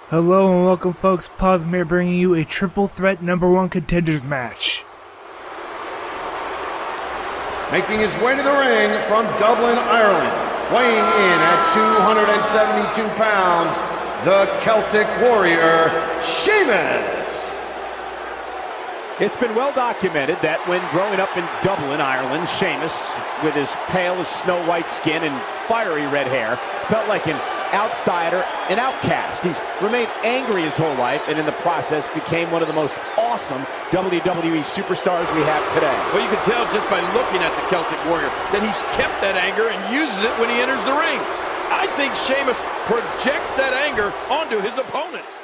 Hello and welcome, folks. Pozzum here, bringing you a triple threat #1 contenders match. Making his way to the ring from Dublin, Ireland, weighing in at 272 pounds, the Celtic Warrior, Sheamus. It's been well documented that when growing up in Dublin, Ireland, Sheamus, with his pale as snow white skin and fiery red hair, felt like an outsider, an outcast. He's remained angry his whole life, and in the process became one of the most awesome WWE superstars we have today. Well, you can tell just by looking at the Celtic Warrior that he's kept that anger and uses it when he enters the ring. I think Sheamus projects that anger onto his opponents.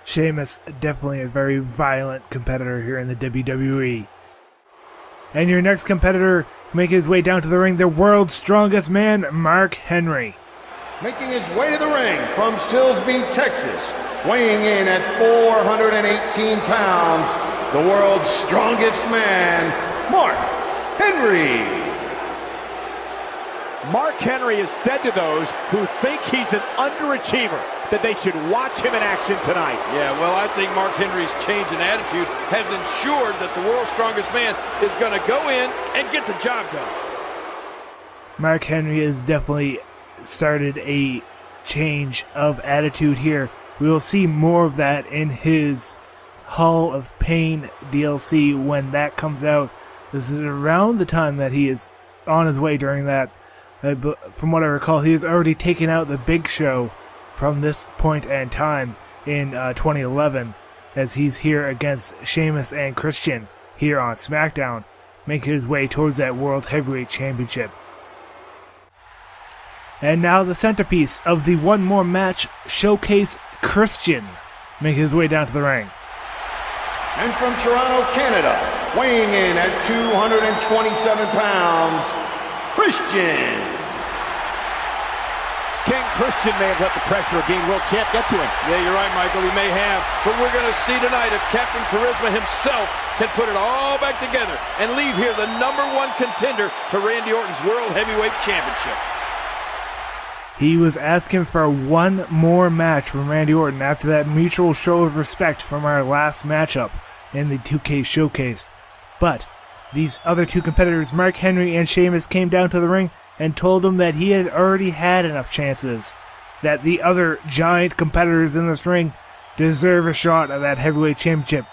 Sheamus, definitely a very violent competitor here in the WWE. And your next competitor, making his way down to the ring, the world's strongest man, Mark Henry. Making his way to the ring from Silsbee, Texas, weighing in at 418 pounds, the world's strongest man, Mark Henry. Mark Henry has said to those who think he's an underachiever that they should watch him in action tonight. Yeah, well, I think Mark Henry's change in attitude has ensured that the world's strongest man is going to go in and get the job done. Mark Henry has definitely started a change of attitude here. We will see more of that in his Hall of Pain DLC when that comes out. This is around the time that he is on his way during that. From what I recall, he has already taken out the Big Show from this point in time in 2011, as he's here against Sheamus and Christian here on Smackdown, making his way towards that World Heavyweight Championship. And now the centerpiece of the One More Match showcase, Christian, making his way down to the ring. And from Toronto, Canada, weighing in at 227 pounds, Christian. King Christian may have let the pressure of being world champ get to him. Yeah, you're right, Michael, he may have. But we're going to see tonight if Captain Charisma himself can put it all back together and leave here the #1 contender to Randy Orton's World Heavyweight Championship. He was asking for one more match from Randy Orton after that mutual show of respect from our last matchup in the 2K showcase. But these other two competitors, Mark Henry and Sheamus, came down to the ring and told him that he had already had enough chances, that the other giant competitors in this ring deserve a shot at that heavyweight championship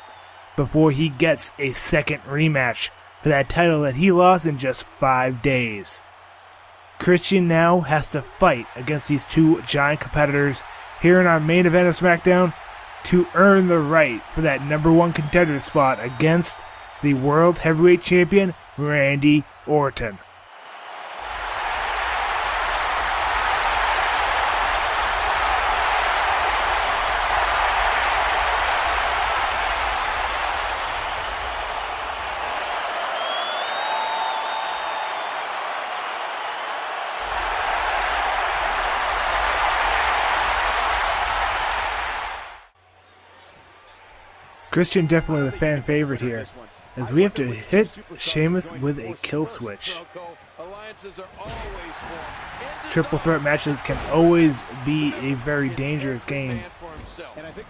before he gets a second rematch for that title that he lost in just 5 days. Christian now has to fight against these two giant competitors here in our main event of SmackDown to earn the right for that #1 contender spot against the World Heavyweight Champion, Randy Orton. Christian definitely the fan favorite here, as we have to hit Sheamus with a kill switch. Triple threat matches can always be a very dangerous game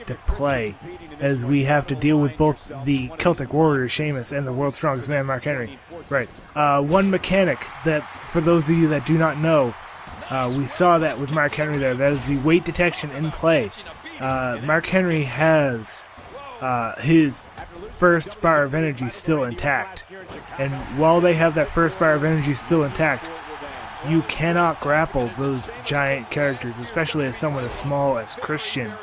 to play, as we have to deal with both the Celtic Warrior Sheamus and the world's strongest man Mark Henry. Right. One mechanic that, for those of you that do not know, we saw that with Mark Henry there. That is the weight detection in play. Mark Henry has his first bar of energy still intact, and while they have that first bar of energy still intact, you cannot grapple those giant characters, especially as someone as small as Christian.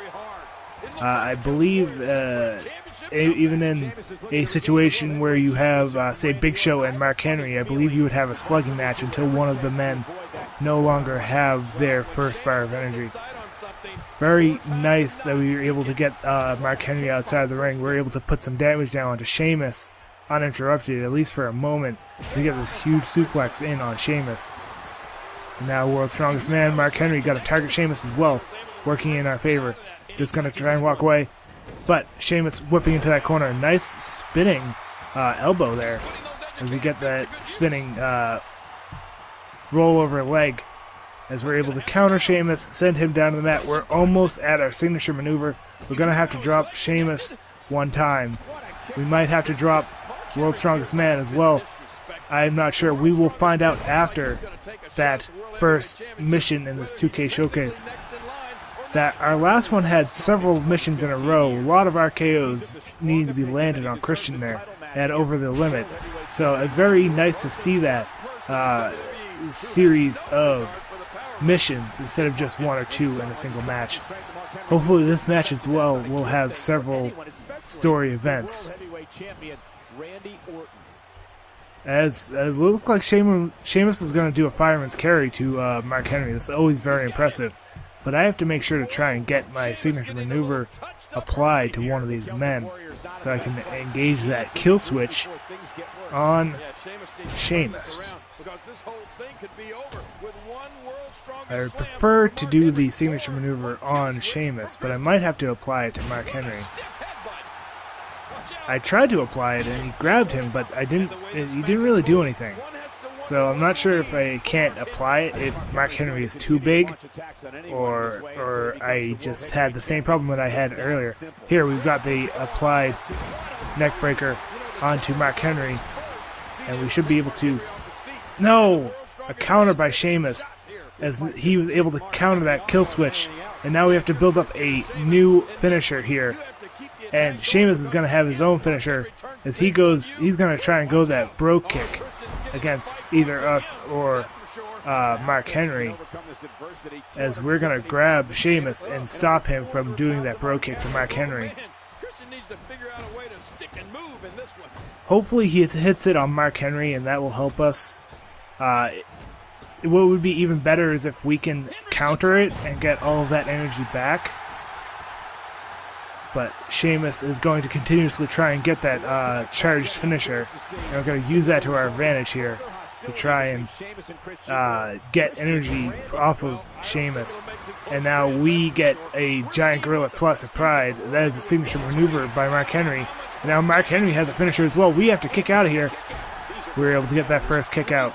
I believe even in a situation where you have say Big Show and Mark Henry, I believe you would have a slugging match until one of the men no longer have their first bar of energy. Very nice that we were able to get Mark Henry outside the ring. We were able to put some damage down onto Sheamus uninterrupted, at least for a moment, to get this huge suplex in on Sheamus. Now world's strongest man, Mark Henry, got to target Sheamus as well, working in our favor. Just going to try and walk away, but Sheamus whipping into that corner. Nice spinning elbow there, as we get that spinning roll over leg as we're able to counter Sheamus, send him down to the mat. We're almost at our signature maneuver. We're going to have to drop Sheamus one time. We might have to drop World's Strongest Man as well. I'm not sure. We will find out after that first mission in this 2K showcase. That our last one had several missions in a row. A lot of RKOs needing to be landed on Christian there and over the limit. So it's very nice to see that series of missions instead of just one or two in a single match. Hopefully this match as well will have several story events. As it looked like Sheamus was going to do a fireman's carry to Mark Henry. That's always very impressive. But I have to make sure to try and get my signature maneuver applied to one of these men so I can engage that kill switch on Sheamus. I would prefer to do the signature maneuver on Sheamus, but I might have to apply it to Mark Henry. I tried to apply it and he grabbed him, but he didn't really do anything. So I'm not sure if I can't apply it if Mark Henry is too big, or I just had the same problem that I had earlier. Here we've got the applied neckbreaker onto Mark Henry, and we should be able to... No! A counter by Sheamus, as he was able to counter that kill switch, and now we have to build up a new finisher here. And Sheamus is going to have his own finisher as he's going to try and go that bro kick against either us or Mark Henry, as we're going to grab Sheamus and stop him from doing that bro kick to Mark Henry. Hopefully he hits it on Mark Henry and that will help us. What would be even better is if we can counter it and get all of that energy back. But Sheamus is going to continuously try and get that charged finisher. And we're going to use that to our advantage here to try and get energy off of Sheamus. And now we get a Giant Gorilla Plus of Pride. That is a signature maneuver by Mark Henry. And now Mark Henry has a finisher as well. We have to kick out of here. We were able to get that first kick out.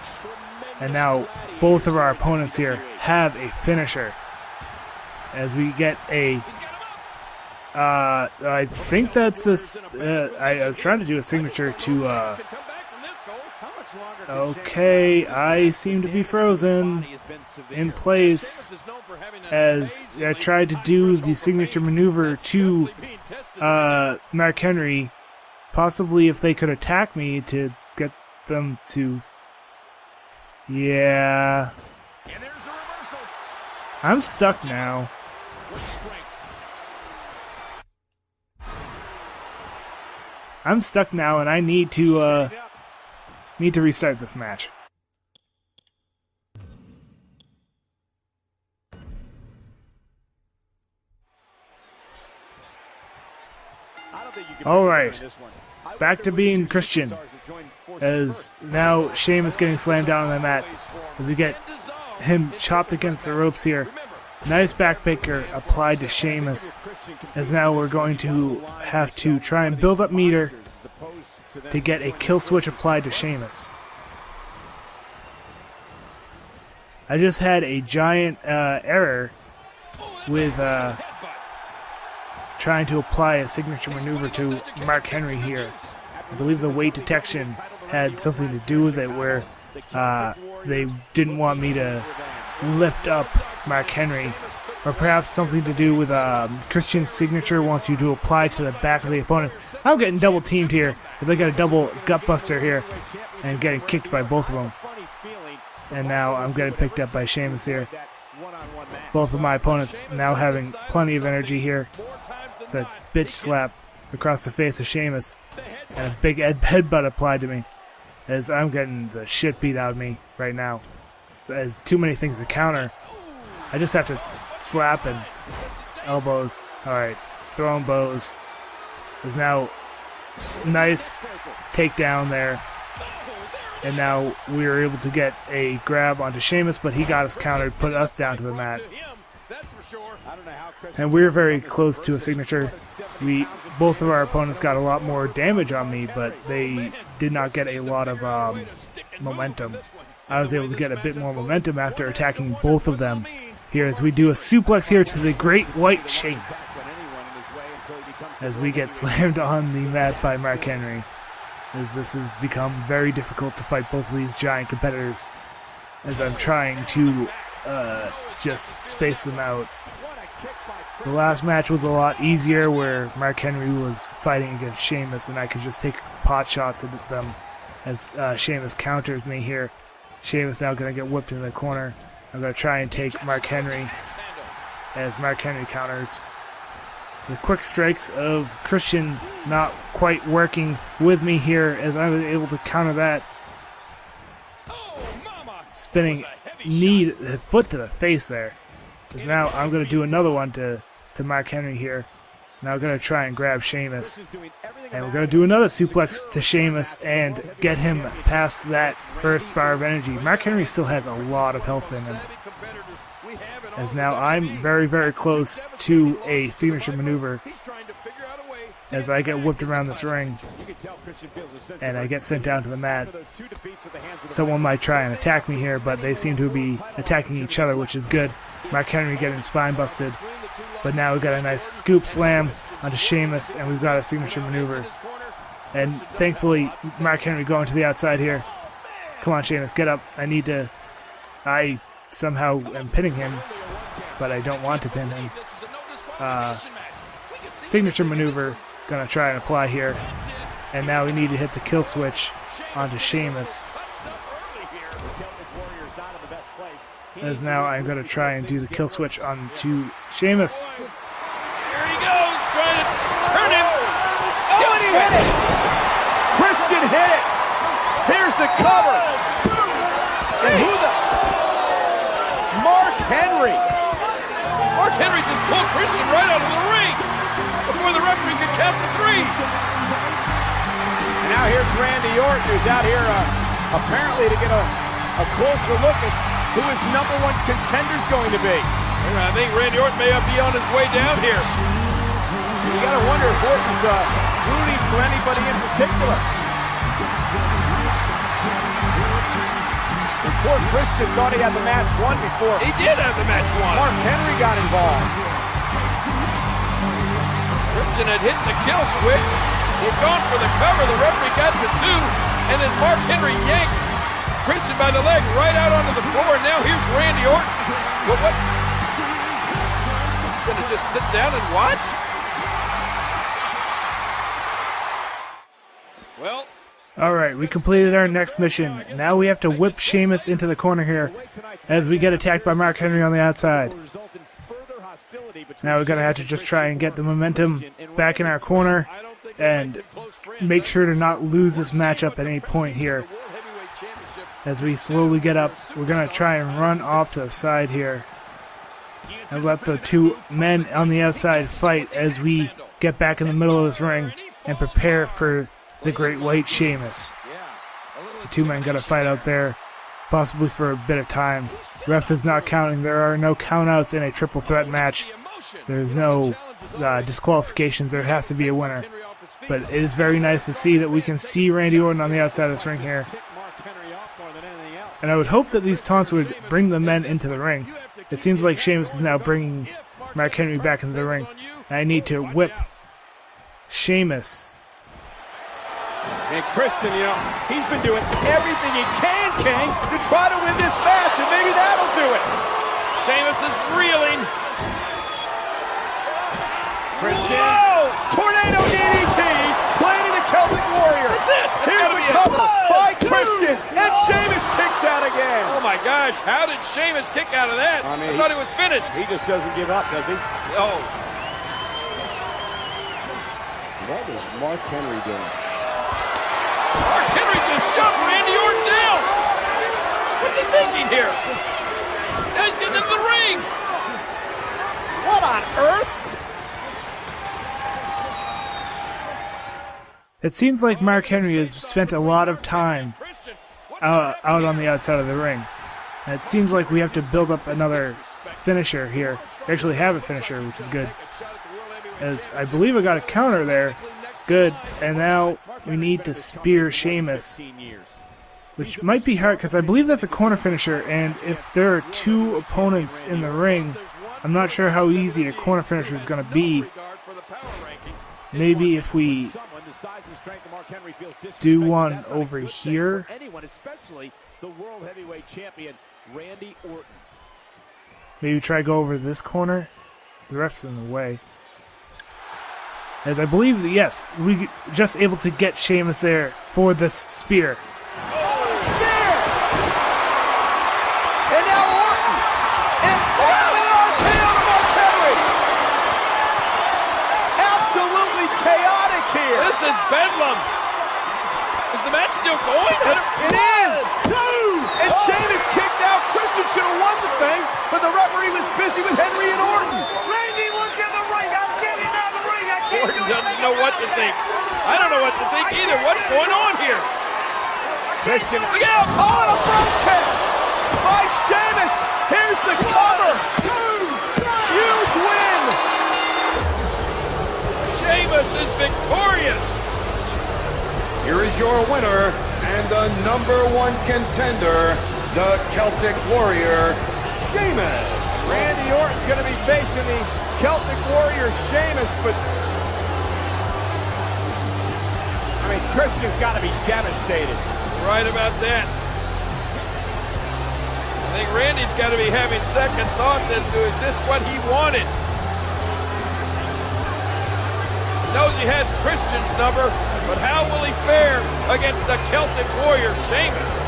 And now both of our opponents here have a finisher. As we get a... I think that's I was trying to do a signature to, okay, I seem to be frozen in place as I tried to do the signature maneuver to, Mark Henry, possibly if they could attack me to get them to, yeah, I'm stuck now. I'm stuck now, and I need to restart this match. All right, back to being Christian, as now Sheamus getting slammed down on the mat as we get him chopped against the ropes here. Nice backbreaker applied to Sheamus, as now we're going to have to try and build up meter to get a kill switch applied to Sheamus. I just had a giant error with trying to apply a signature maneuver to Mark Henry here. I believe the weight detection had something to do with it, where they didn't want me to lift up Mark Henry, or perhaps something to do with Christian's signature wants you to apply to the back of the opponent. I'm getting double teamed here as I got a double gutbuster here and getting kicked by both of them. And now I'm getting picked up by Sheamus here. Both of my opponents now having plenty of energy here. It's a bitch slap across the face of Sheamus and a big headbutt applied to me, as I'm getting the shit beat out of me right now. So as too many things to counter, I just have to slap and elbows. Alright, throwing bows. There's now nice takedown there. And now we were able to get a grab onto Sheamus, but he got us countered, put us down to the mat. And we were very close to a signature. Both of our opponents got a lot more damage on me, but they did not get a lot of momentum. I was able to get a bit more momentum after attacking both of them. Here as we do a suplex here to the Great White Sheamus, as we get slammed on the mat by Mark Henry, as this has become very difficult to fight both of these giant competitors, as I'm trying to just space them out. The last match was a lot easier, where Mark Henry was fighting against Sheamus and I could just take pot shots at them as Sheamus counters me here. Sheamus now going to get whipped in the corner. I'm going to try and take Mark Henry as Mark Henry counters. The quick strikes of Christian not quite working with me here, as I was able to counter that. Spinning knee, foot to the face there. As now I'm going to do another one to Mark Henry here. Now we're going to try and grab Sheamus. And we're going to do another suplex to Sheamus and get him past that first bar of energy. Mark Henry still has a lot of health in him, as now I'm very, very close to a signature maneuver as I get whipped around this ring and I get sent down to the mat. Someone might try and attack me here, but they seem to be attacking each other, which is good. Mark Henry getting spine busted, but now we've got a nice scoop slam onto Sheamus, and we've got a signature maneuver. And thankfully, Mark Henry going to the outside here. Come on, Sheamus, get up. I somehow am pinning him, but I don't want to pin him. Signature maneuver, gonna try and apply here. And now we need to hit the kill switch onto Sheamus. As now I'm gonna try and do the kill switch onto Sheamus. Here he goes, trying to turn him. Oh, and he hit it! Christian hit it! Here's the cover! And who the... Mark Henry! Mark Henry just pulled Christian right out of the ring before the referee could count to three. And now here's Randy Orton, who's out here apparently to get a closer look at who his number one contender's going to be. I think Randy Orton may be on his way down here. You gotta wonder if Orton's rooting for anybody in particular. Poor Christian thought he had the match won before. He did have the match won. Mark Henry got involved. Christian had hit the kill switch. He had gone for the cover. The referee got to two, and then Mark Henry yanked Christian by the leg right out onto the floor. And now here's Randy Orton. Well, what? He's gonna just sit down and watch? Well. Alright, we completed our next mission. Now we have to whip Sheamus into the corner here as we get attacked by Mark Henry on the outside. Now we're going to have to just try and get the momentum back in our corner and make sure to not lose this matchup at any point here. As we slowly get up, we're going to try and run off to the side here and let the two men on the outside fight as we get back in the middle of this ring and prepare for the Great White Sheamus. The two men got to fight out there, possibly for a bit of time. Ref is not counting. There are no countouts in a triple threat match. There's no disqualifications. There has to be a winner. But it is very nice to see that we can see Randy Orton on the outside of this ring here. And I would hope that these taunts would bring the men into the ring. It seems like Sheamus is now bringing Mark Henry back into the ring. And I need to whip Sheamus. And Christian, you know, he's been doing everything he can, King, to try to win this match, and maybe that'll do it. Sheamus is reeling. Christian. Whoa! Tornado DDT, planting the Celtic Warrior. That's it. That's Here's the cover by Christian, and Sheamus kicks out again. Oh my gosh, how did Sheamus kick out of that? I thought he was finished. He just doesn't give up, does he? Oh. What is Mark Henry doing? Mark Henry just shoved Randy Orton down. What's he thinking here? Now he's getting into the ring. What on earth? It seems like Mark Henry has spent a lot of time out on the outside of the ring. And it seems like we have to build up another finisher here. We actually have a finisher, which is good. As I believe I got a counter there. Good. And now we need to spear Sheamus. which might be hard because I believe that's a corner finisher, and if there are two opponents in the ring, I'm not sure how easy a corner finisher is going to be. Maybe if we do one over here. Maybe try go over this corner. The ref's in the way. As I believe that, yes, we just able to get Sheamus there for this spear. And now Orton. And Orton RKO to Mark Henry. Absolutely chaotic here. This is bedlam. Is the match still going? It is. And Sheamus kicked out. Christian should have won the thing, but the referee was busy with Henry and Orton. Randy, look at the ring. I'm getting out of the ring. I can't Orton doesn't know what to think. I don't know what to think either. What's going on here? Christian, Look out! Oh, and a front kick by Sheamus. Here's the cover. Huge win. Sheamus is victorious. Here is your winner and the #1 contender, the Celtic Warrior, Sheamus. Randy Orton's going to be facing the Celtic Warrior Sheamus, but I mean, Christian's got to be devastated. Right about that. I think Randy's got to be having second thoughts as to is this what he wanted? Knows he has Christian's number, but how will he fare against the Celtic Warrior, Sheamus?